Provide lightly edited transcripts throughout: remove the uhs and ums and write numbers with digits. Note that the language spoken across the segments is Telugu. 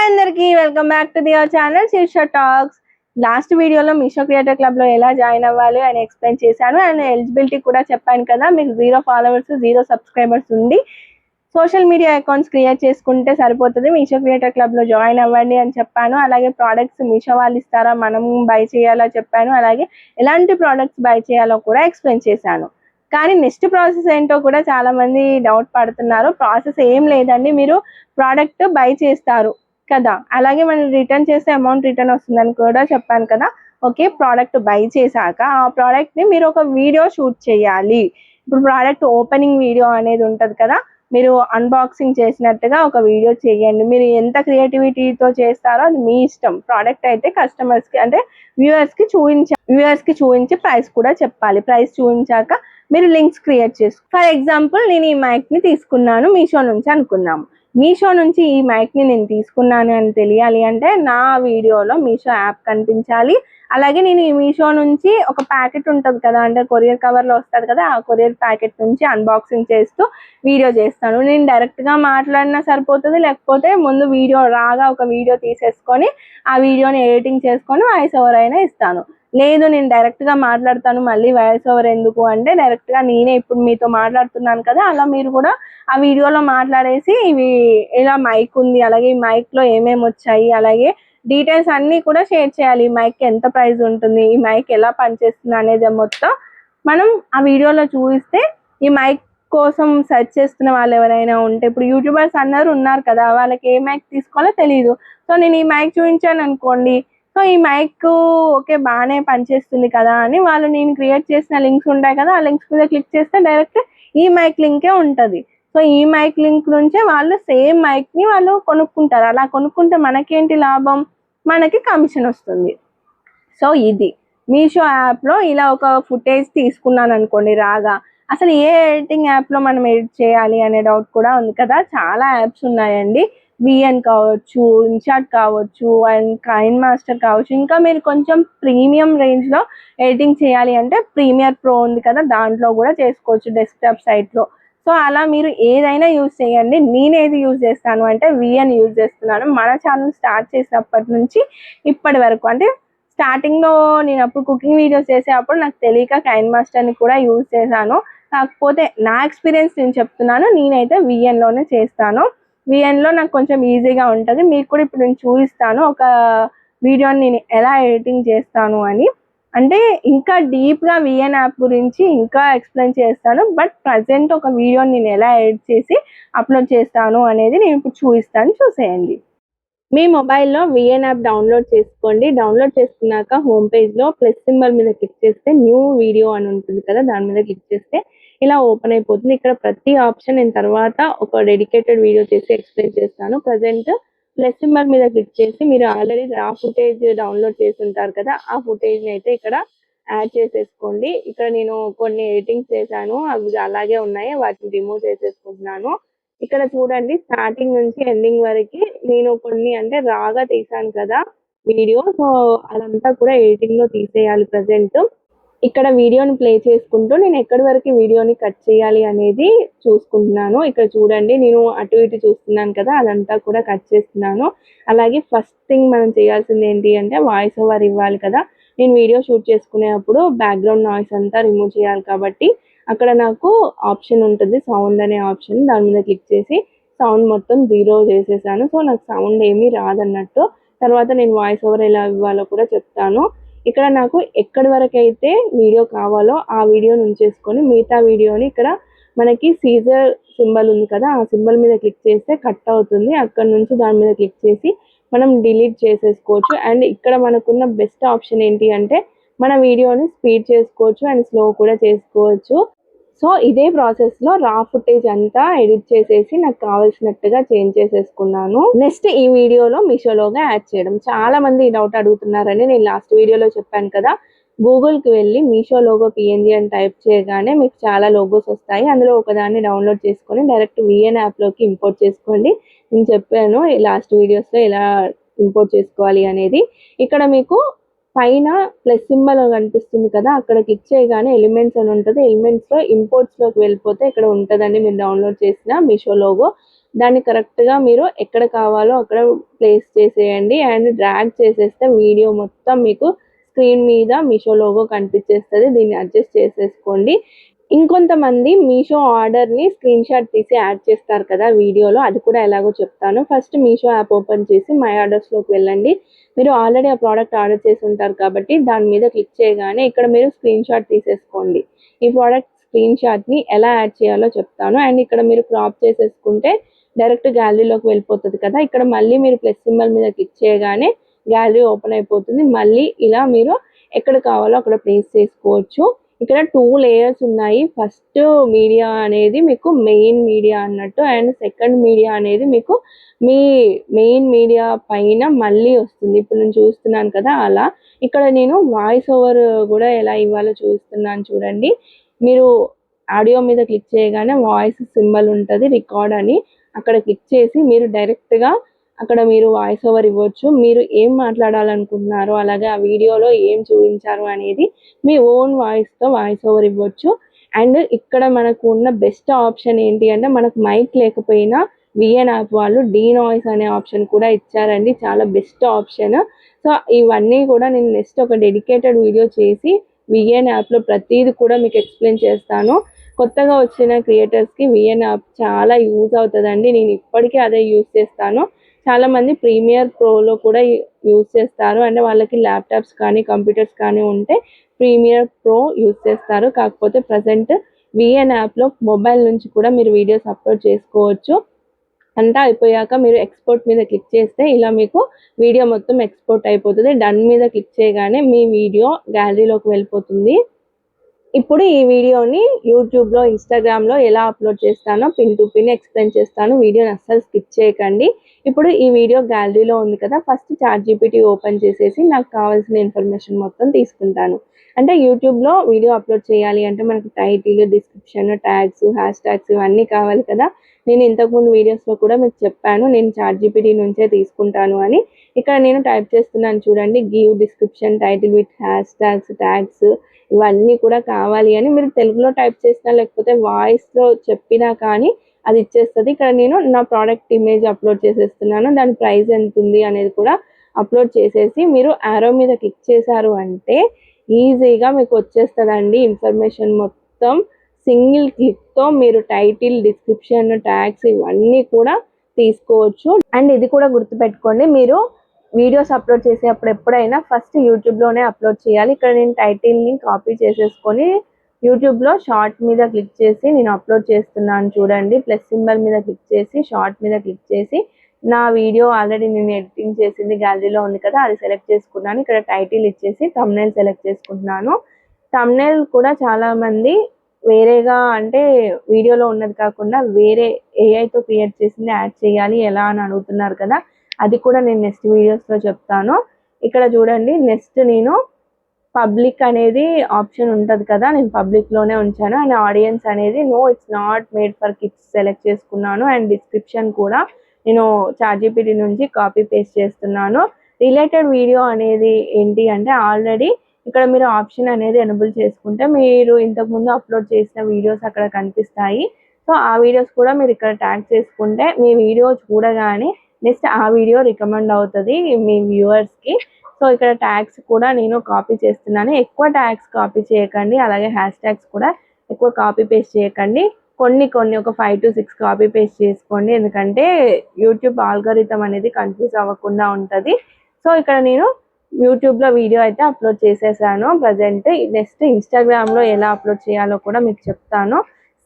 అందరికీ welcome back to the our channel Sheersha talks. Last వీడియోలో మీషో క్రియేటర్ క్లబ్ లో ఎలా జాయిన్ అవ్వాలి అని ఎక్స్ప్లెయిన్ చేశాను అండ్ ఎలిజిబిలిటీ కూడా చెప్పాను కదా. మీకు 0 ఫాలోవర్స్ 0 సబ్స్క్రైబర్స్ ఉండి సోషల్ మీడియా అకౌంట్స్ క్రియేట్ చేసుకుంటే సరిపోతుంది, మీషో క్రియేటర్ క్లబ్ లో జాయిన్ అవ్వండి అని చెప్పాను. అలాగే ప్రోడక్ట్స్ మీషో వాళ్ళు ఇస్తారా, మనం బై చేయాలో చెప్పాను. అలాగే ఎలాంటి ప్రోడక్ట్స్ బై చేయాలో కూడా ఎక్స్ప్లెయిన్ చేశాను. కానీ నెక్స్ట్ ప్రాసెస్ ఏంటో కూడా చాలా మంది డౌట్ పడుతున్నారు. ప్రాసెస్ ఏం లేదండి, మీరు ప్రోడక్ట్ బై చేస్తారు కదా, అలాగే మనం రిటర్న్ చేస్తే అమౌంట్ రిటర్న్ వస్తుందని కూడా చెప్పాను కదా. ఓకే, ప్రోడక్ట్ బై చేశాక ఆ ప్రోడక్ట్ని మీరు ఒక వీడియో షూట్ చేయాలి. ఇప్పుడు ప్రోడక్ట్ ఓపెనింగ్ వీడియో అనేది ఉంటుంది కదా, మీరు అన్బాక్సింగ్ చేసినట్టుగా ఒక వీడియో చేయండి. మీరు ఎంత క్రియేటివిటీతో చేస్తారో అది మీ ఇష్టం. ప్రోడక్ట్ అయితే కస్టమర్స్కి అంటే వ్యూవర్స్కి చూపించి ప్రైస్ కూడా చెప్పాలి. ప్రైస్ చూపించాక మీరు లింక్స్ క్రియేట్ చేసుకో. ఫర్ ఎగ్జాంపుల్ నేను ఈ మైక్ని తీసుకున్నాను మీషో నుంచి అనుకున్నాము. మీషో నుంచి ఈ మైక్ని నేను తీసుకున్నాను అని తెలియాలి అంటే నా వీడియోలో మీషో యాప్ కనిపించాలి. అలాగే నేను ఈ మీషో నుంచి ఒక ప్యాకెట్ ఉంటుంది కదా, అంటే కొరియర్ కవర్లో వస్తుంది కదా, ఆ కొరియర్ ప్యాకెట్ నుంచి అన్బాక్సింగ్ చేస్తూ వీడియో చేస్తాను. నేను డైరెక్ట్గా మాట్లాడినా సరిపోతుంది, లేకపోతే ముందు వీడియో రాగా ఒక వీడియో తీసేసుకొని ఆ వీడియోని ఎడిటింగ్ చేసుకొని వాయిస్ ఓవర్ అయినా ఇస్తాను. లేదు నేను డైరెక్ట్గా మాట్లాడతాను, మళ్ళీ వాయిస్ ఓవర్ ఎందుకు అంటే డైరెక్ట్గా నేనే ఇప్పుడు మీతో మాట్లాడుతున్నాను కదా, అలా మీరు కూడా ఆ వీడియోలో మాట్లాడేసి ఇవి ఇలా మైక్ ఉంది, అలాగే ఈ మైక్లో ఏమేమి వచ్చాయి, అలాగే డీటెయిల్స్ అన్నీ కూడా షేర్ చేయాలి. ఈ మైక్ ఎంత ప్రైస్ ఉంటుంది, ఈ మైక్ ఎలా పనిచేస్తుంది అనేది మొత్తం మనం ఆ వీడియోలో చూపిస్తే ఈ మైక్ కోసం సెర్చ్ చేస్తున్న వాళ్ళు ఎవరైనా ఉంటే, ఇప్పుడు యూట్యూబర్స్ అందరూ ఉన్నారు కదా, వాళ్ళకి ఏ మైక్ తీసుకోవాలో తెలియదు. సో నేను ఈ మైక్ చూపించాను అనుకోండి, సో ఈ మైక్ ఓకే బాగానే పనిచేస్తుంది కదా అని వాళ్ళు నేను క్రియేట్ చేసిన లింక్స్ ఉంటాయి కదా, ఆ లింక్స్ మీద క్లిక్ చేస్తే డైరెక్ట్ ఈ మైక్ లింకే ఉంటుంది. సో ఈ మైక్ లింక్ నుంచే వాళ్ళు సేమ్ మైక్ని వాళ్ళు కొనుక్కుంటారు. అలా కొనుక్కుంటే మనకేంటి లాభం, మనకి కమిషన్ వస్తుంది. సో ఇది మీషో యాప్లో ఇలా ఒక ఫుటేజ్ తీసుకున్నాను అనుకోండి రాగా, అసలు ఏ ఎడిటింగ్ యాప్లో మనం ఎడిట్ చేయాలి అనే డౌట్ కూడా ఉంది కదా. చాలా యాప్స్ ఉన్నాయండి, విఎన్ కావచ్చు, ఇన్షాట్ కావచ్చు, అండ్ కైన్ మాస్టర్ కావచ్చు. ఇంకా మీరు కొంచెం ప్రీమియం రేంజ్లో ఎడిటింగ్ చేయాలి అంటే ప్రీమియర్ ప్రో ఉంది కదా, దాంట్లో కూడా చేసుకోవచ్చు డెస్క్టాప్ సైట్లో. సో అలా మీరు ఏదైనా యూజ్ చేయండి. నేనేది యూజ్ చేస్తాను అంటే విఎన్ యూజ్ చేస్తున్నాను. మన ఛానల్ స్టార్ట్ చేసినప్పటి నుంచి ఇప్పటి వరకు, అంటే స్టార్టింగ్లో నేను అప్పుడు కుకింగ్ వీడియోస్ చేసేటప్పుడు నాకు తెలియక కైన్ మాస్టర్ని కూడా యూజ్ చేశాను. కాకపోతే నా ఎక్స్పీరియన్స్ నేను చెప్తున్నాను, నేనైతే విఎన్లోనే చేస్తాను. విఎన్లో నాకు కొంచెం ఈజీగా ఉంటుంది. మీకు కూడా ఇప్పుడు నేను చూపిస్తాను ఒక వీడియోని నేను ఎలా ఎడిటింగ్ చేస్తాను అని. అంటే ఇంకా డీప్గా విఎన్ యాప్ గురించి ఇంకా ఎక్స్ప్లెయిన్ చేస్తాను, బట్ ప్రజెంట్ ఒక వీడియోని నేను ఎలా ఎడిట్ చేసి అప్లోడ్ చేస్తాను అనేది నేను ఇప్పుడు చూపిస్తాను, చూసేయండి. మీ మొబైల్లో విఎన్ యాప్ డౌన్లోడ్ చేసుకోండి. డౌన్లోడ్ చేసుకున్నాక హోమ్ పేజ్లో ప్లస్ సింబల్ మీద క్లిక్ చేస్తే న్యూ వీడియో అని ఉంటుంది కదా, దాని మీద క్లిక్ చేస్తే ఇలా ఓపెన్ అయిపోతుంది. ఇక్కడ ప్రతి ఆప్షన్ నేను తర్వాత ఒక డెడికేటెడ్ వీడియో చేసి ఎక్స్ప్లెయిన్ చేస్తాను. ప్రజెంట్ ప్లస్ సింబల్ మీద క్లిక్ చేసి మీరు ఆల్రెడీ రా ఫుటేజ్ డౌన్లోడ్ చేసి ఉంటారు కదా, ఆ ఫుటేజ్ని అయితే ఇక్కడ యాడ్ చేసేసుకోండి. ఇక్కడ నేను కొన్ని ఎడిటింగ్స్ చేశాను, అవి అలాగే ఉన్నాయి, వాటిని రిమూవ్ చేసేసుకుంటున్నాను. ఇక్కడ చూడండి స్టార్టింగ్ నుంచి ఎండింగ్ వరకు నేను కొన్ని అంటే రాగా తీసాను కదా వీడియో, సో అదంతా కూడా ఎడిటింగ్లో తీసేయాలి. ప్రజెంట్ ఇక్కడ వీడియోని ప్లే చేసుకుంటూ నేను ఎక్కడి వరకు వీడియోని కట్ చేయాలి అనేది చూసుకుంటున్నాను. ఇక్కడ చూడండి నేను అటు ఇటు చూస్తున్నాను కదా, అదంతా కూడా కట్ చేస్తున్నాను. అలాగే ఫస్ట్ థింగ్ మనం చేయాల్సింది ఏంటి అంటే వాయిస్ ఓవర్ ఇవ్వాలి కదా. నేను వీడియో షూట్ చేసుకునేటప్పుడు బ్యాక్గ్రౌండ్ నాయిస్ అంతా రిమూవ్ చేయాలి కాబట్టి అక్కడ నాకు ఆప్షన్ ఉంటుంది సౌండ్ అనే ఆప్షన్, దాని మీద క్లిక్ చేసి సౌండ్ మొత్తం 0 చేసేసాను. సో నాకు సౌండ్ ఏమీ రాదన్నట్టు. తర్వాత నేను వాయిస్ ఓవర్ ఎలా ఇవ్వాలో కూడా చెప్తాను. ఇక్కడ నాకు ఎక్కడి వరకు అయితే వీడియో కావాలో ఆ వీడియోని ఉంచేసుకొని మిగతా వీడియోని ఇక్కడ మనకి సీజర్ సింబల్ ఉంది కదా, ఆ సింబల్ మీద క్లిక్ చేస్తే కట్ అవుతుంది. అక్కడ నుంచి దాని మీద క్లిక్ చేసి మనం డిలీట్ చేసేసుకోవచ్చు. అండ్ ఇక్కడ మనకున్న బెస్ట్ ఆప్షన్ ఏంటి అంటే మన వీడియోని స్పీడ్ చేసుకోవచ్చు అండ్ స్లో కూడా చేసుకోవచ్చు. సో ఇదే ప్రాసెస్లో రా ఫుటేజ్ అంతా ఎడిట్ చేసేసి నాకు కావాల్సినట్టుగా చేంజ్ చేసేసుకున్నాను. నెక్స్ట్ ఈ వీడియోలో మీషో లోగో యాడ్ చేయడం. చాలా మంది ఈ డౌట్ అడుగుతున్నారని నేను లాస్ట్ వీడియోలో చెప్పాను కదా, గూగుల్కి వెళ్ళి మీషో లోగో పిఎన్జీ అని టైప్ చేయగానే మీకు చాలా లోగోస్ వస్తాయి. అందులో ఒకదాన్ని డౌన్లోడ్ చేసుకొని డైరెక్ట్ విఎన్ యాప్లోకి ఇంపోర్ట్ చేసుకోండి. నేను చెప్పాను లాస్ట్ వీడియోస్లో ఎలా ఇంపోర్ట్ చేసుకోవాలి అనేది. ఇక్కడ మీకు పైన ప్లస్ సింబల్ కనిపిస్తుంది కదా, అక్కడ క్లిక్ చేయగానే ఎలిమెంట్స్ అని ఉంటుంది. ఎలిమెంట్స్లో ఇంపోర్ట్స్లోకి వెళ్ళిపోతే ఇక్కడ ఉంటుందండి మీరు డౌన్లోడ్ చేసిన మీషో లోగో. దాన్ని కరెక్ట్గా మీరు ఎక్కడ కావాలో అక్కడ ప్లేస్ చేసేయండి అండ్ డ్రాగ్ చేసేస్తే వీడియో మొత్తం మీకు స్క్రీన్ మీద మీషో లోగో కనిపించేస్తుంది. దీన్ని అడ్జస్ట్ చేసేసుకోండి. ఇంకొంతమంది మీషో ఆర్డర్ని స్క్రీన్ షాట్ తీసి యాడ్ చేస్తారు కదా వీడియోలో, అది కూడా ఎలాగో చెప్తాను. ఫస్ట్ మీషో యాప్ ఓపెన్ చేసి మై ఆర్డర్స్లోకి వెళ్ళండి. మీరు ఆల్రెడీ ఆ ప్రోడక్ట్ ఆర్డర్ చేసి ఉంటారు కాబట్టి దాని మీద క్లిక్ చేయగానే ఇక్కడ మీరు స్క్రీన్ షాట్ తీసేసుకోండి. ఈ ప్రోడక్ట్ స్క్రీన్ షాట్ని ఎలా యాడ్ చేయాలో చెప్తాను. అండ్ ఇక్కడ మీరు క్రాప్ చేసేసుకుంటే డైరెక్ట్ గ్యాలరీలోకి వెళ్ళిపోతుంది కదా. ఇక్కడ మళ్ళీ మీరు ప్లస్ సింబల్ మీద క్లిక్ చేయగానే గ్యాలరీ ఓపెన్ అయిపోతుంది. మళ్ళీ ఇలా మీరు ఎక్కడ కావాలో అక్కడ ప్లేస్ చేసుకోవచ్చు. ఇక్కడ 2 లేయర్స్ ఉన్నాయి. ఫస్ట్ మీడియా అనేది మీకు మెయిన్ మీడియా అన్నట్టు అండ్ సెకండ్ మీడియా అనేది మీకు మీ మెయిన్ మీడియా పైన మళ్ళీ వస్తుంది. ఇప్పుడు నేను చూస్తున్నాను కదా అలా. ఇక్కడ నేను వాయిస్ ఓవర్ కూడా ఎలా ఇవ్వాలో చూస్తున్నాను చూడండి. మీరు ఆడియో మీద క్లిక్ చేయగానే వాయిస్ సింబల్ ఉంటుంది రికార్డ్ అని, అక్కడ క్లిక్ చేసి మీరు డైరెక్ట్గా అక్కడ మీరు వాయిస్ ఓవర్ ఇవ్వచ్చు. మీరు ఏం మాట్లాడాలనుకుంటున్నారో అలాగే ఆ వీడియోలో ఏం చూపించారు అనేది మీ ఓన్ వాయిస్తో వాయిస్ ఓవర్ ఇవ్వచ్చు. అండ్ ఇక్కడ మనకు ఉన్న బెస్ట్ ఆప్షన్ ఏంటి అంటే మనకు మైక్ లేకపోయినా విఎన్ యాప్ వాళ్ళు డీనాయిస్ అనే ఆప్షన్ కూడా ఇచ్చారండి. చాలా బెస్ట్ ఆప్షన్. సో ఇవన్నీ కూడా నేను నెక్స్ట్ ఒక డెడికేటెడ్ వీడియో చేసి విఎన్ యాప్లో ప్రతిదీ కూడా మీకు ఎక్స్ప్లెయిన్ చేస్తాను. కొత్తగా వచ్చిన క్రియేటర్స్కి విఎన్ యాప్ చాలా యూజ్ అవుతుందండి. నేను ఇప్పటికీ అదే యూజ్ చేస్తాను. చాలామంది ప్రీమియర్ ప్రోలో కూడా యూజ్ చేస్తారు. అంటే వాళ్ళకి ల్యాప్టాప్స్ కానీ కంప్యూటర్స్ కానీ ఉంటే ప్రీమియర్ ప్రో యూజ్ చేస్తారు. కాకపోతే ప్రజెంట్ విఎన్ యాప్లో మొబైల్ నుంచి కూడా మీరు వీడియోస్ అప్లోడ్ చేసుకోవచ్చు. అంతా అయిపోయాక మీరు ఎక్స్పోర్ట్ మీద క్లిక్ చేస్తే ఇలా మీకు వీడియో మొత్తం ఎక్స్పోర్ట్ అయిపోతుంది. డన్ మీద క్లిక్ చేయగానే మీ వీడియో గ్యాలరీలోకి వెళ్ళిపోతుంది. ఇప్పుడు ఈ వీడియోని యూట్యూబ్లో ఇన్స్టాగ్రామ్లో ఎలా అప్లోడ్ చేస్తానో పిన్ టు పిన్ ఎక్స్ప్లెయిన్ చేస్తాను. వీడియోని అస్సలు స్కిప్ చేయకండి. ఇప్పుడు ఈ వీడియో గ్యాలరీలో ఉంది కదా, ఫస్ట్ చాట్‌జీపీటీ ఓపెన్ చేసేసి నాకు కావాల్సిన ఇన్ఫర్మేషన్ మొత్తం తీసుకుంటాను. అంటే యూట్యూబ్లో వీడియో అప్లోడ్ చేయాలి అంటే మనకు title, description, tags, hash tags ఇవన్నీ కావాలి కదా. నేను ఇంతకుముందు వీడియోస్లో కూడా మీకు చెప్పాను నేను చాట్‌జీపీటీ నుంచే తీసుకుంటాను అని. ఇక్కడ నేను టైప్ చేస్తున్నాను చూడండి, give description title with hash tags, tags ఇవన్నీ కూడా కావాలి అని. మీరు తెలుగులో టైప్ చేసినా లేకపోతే వాయిస్లో చెప్పినా కానీ అది ఇచ్చేస్తుంది. ఇక్కడ నేను నా ప్రోడక్ట్ ఇమేజ్ అప్లోడ్ చేసేస్తున్నాను. దాని ప్రైస్ ఎంత ఉంది అనేది కూడా అప్లోడ్ చేసేసి మీరు యారో మీద క్లిక్ చేశారు అంటే ఈజీగా మీకు వచ్చేస్తుందండి ఇన్ఫర్మేషన్ మొత్తం. సింగిల్ క్లిక్తో మీరు టైటిల్, డిస్క్రిప్షన్, ట్యాగ్స్ ఇవన్నీ కూడా తీసుకోవచ్చు. అండ్ ఇది కూడా గుర్తుపెట్టుకోండి, మీరు వీడియోస్ అప్లోడ్ చేసేటప్పుడు ఎప్పుడైనా ఫస్ట్ యూట్యూబ్లోనే అప్లోడ్ చేయాలి. ఇక్కడ నేను టైటిల్ని కాపీ చేసేసుకొని యూట్యూబ్లో షార్ట్ మీద క్లిక్ చేసి నేను అప్లోడ్ చేస్తున్నాను చూడండి. ప్లస్ సింబల్ మీద క్లిక్ చేసి షార్ట్ మీద క్లిక్ చేసి నా వీడియో ఆల్రెడీ నేను ఎడిటింగ్ చేసింది గ్యాలరీలో ఉంది కదా అది సెలెక్ట్ చేసుకున్నాను. ఇక్కడ టైటిల్ ఇచ్చేసి థంబ్నెయిల్ సెలెక్ట్ చేసుకుంటున్నాను. థంబ్నెయిల్ కూడా చాలామంది వేరేగా అంటే వీడియోలో ఉన్నది కాకుండా వేరే ఏఐతో క్రియేట్ చేసింది యాడ్ చేయాలి ఎలా అని అడుగుతున్నారు కదా, అది కూడా నేను నెక్స్ట్ వీడియోస్లో చెప్తాను. ఇక్కడ చూడండి నెక్స్ట్ నేను పబ్లిక్ అనేది ఆప్షన్ ఉంటుంది కదా, నేను పబ్లిక్లోనే ఉంచాను. అండ్ ఆడియన్స్ అనేది no it's not made for kids select చేసుకున్నాను. అండ్ డిస్క్రిప్షన్ కూడా నేను చాట్‌జీపీటీ నుంచి కాపీ పేస్ట్ చేస్తున్నాను. రిలేటెడ్ వీడియో అనేది ఏంటి అంటే ఆల్రెడీ ఇక్కడ మీరు ఆప్షన్ అనేది ఎనేబుల్ చేసుకుంటే మీరు ఇంతకుముందు అప్లోడ్ చేసిన వీడియోస్ అక్కడ కనిపిస్తాయి. సో ఆ వీడియోస్ కూడా మీరు ఇక్కడ ట్యాగ్ చేసుకుంటే మీ వీడియో చూడగానే నెక్స్ట్ ఆ వీడియో రికమెండ్ అవుతుంది మీ వ్యూవర్స్కి. సో ఇక్కడ ట్యాగ్స్ కూడా నేను కాపీ చేస్తున్నాను. ఎక్కువ ట్యాగ్స్ కాపీ చేయకండి, అలాగే హ్యాష్ ట్యాగ్స్ కూడా ఎక్కువ కాపీ పేస్ట్ చేయకండి. కొన్ని ఒక 5 to 6 కాపీ పేస్ట్ చేసుకోండి, ఎందుకంటే యూట్యూబ్ ఆల్గోరిథం అనేది కన్ఫ్యూజ్ అవ్వకుండా ఉంటుంది. సో ఇక్కడ నేను యూట్యూబ్లో వీడియో అయితే అప్లోడ్ చేసేసాను ప్రజెంట్. నెక్స్ట్ ఇన్స్టాగ్రామ్లో ఎలా అప్లోడ్ చేయాలో కూడా మీకు చెప్తాను.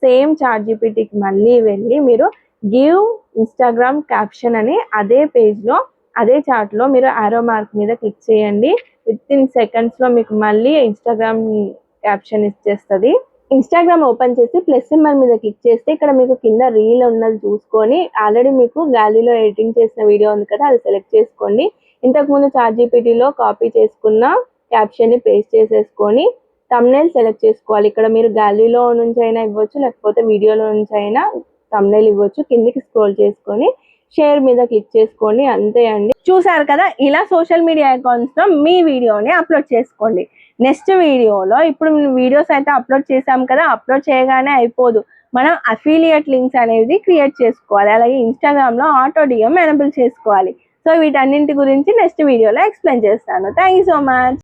సేమ్ చాట్‌జీపీటీకి మళ్ళీ వెళ్ళి మీరు గివ్ ఇన్స్టాగ్రామ్ క్యాప్షన్ అని అదే పేజ్లో అదే చార్ట్లో మీరు ఆరో మార్క్ మీద క్లిక్ చేయండి. వితిన్ సెకండ్స్లో మీకు మళ్ళీ ఇన్స్టాగ్రామ్ క్యాప్షన్ ఇచ్చేస్తుంది. ఇన్స్టాగ్రామ్ ఓపెన్ చేసి ప్లస్ సింబల్ మీద క్లిక్ చేస్తే ఇక్కడ మీకు కింద రీల్ ఉన్నది చూసుకొని ఆల్రెడీ మీకు గ్యాలరీలో ఎడిటింగ్ చేసిన వీడియో ఉంది కదా అది సెలెక్ట్ చేసుకోండి. ఇంతకుముందు చాట్‌జీపీటీలో కాపీ చేసుకున్న క్యాప్షన్ని పేస్ట్ చేసేసుకొని థంబ్నెయిల్ సెలెక్ట్ చేసుకోవాలి. ఇక్కడ మీరు గ్యాలరీలో నుంచి అయినా ఇవ్వచ్చు, లేకపోతే వీడియోలో నుంచి అయినా థంబ్నెయిల్ ఇవ్వచ్చు. కిందికి స్క్రోల్ చేసుకొని షేర్ మీద క్లిక్ చేసుకోండి, అంతే అండి. చూసారు కదా, ఇలా సోషల్ మీడియా అకౌంట్స్లో మీ వీడియోని అప్లోడ్ చేసుకోండి. నెక్స్ట్ వీడియోలో ఇప్పుడు వీడియోస్ అయితే అప్లోడ్ చేసాం కదా, అప్లోడ్ చేయగానే అయిపోదు, మనం అఫిలియేట్ లింక్స్ అనేది క్రియేట్ చేసుకోవాలి. అలాగే ఇన్స్టాగ్రామ్లో ఆటో డిఎం ఎనేబుల్ చేసుకోవాలి. సో వీటన్నింటి గురించి నెక్స్ట్ వీడియోలో ఎక్స్ప్లెయిన్ చేస్తాను. Thank you so much.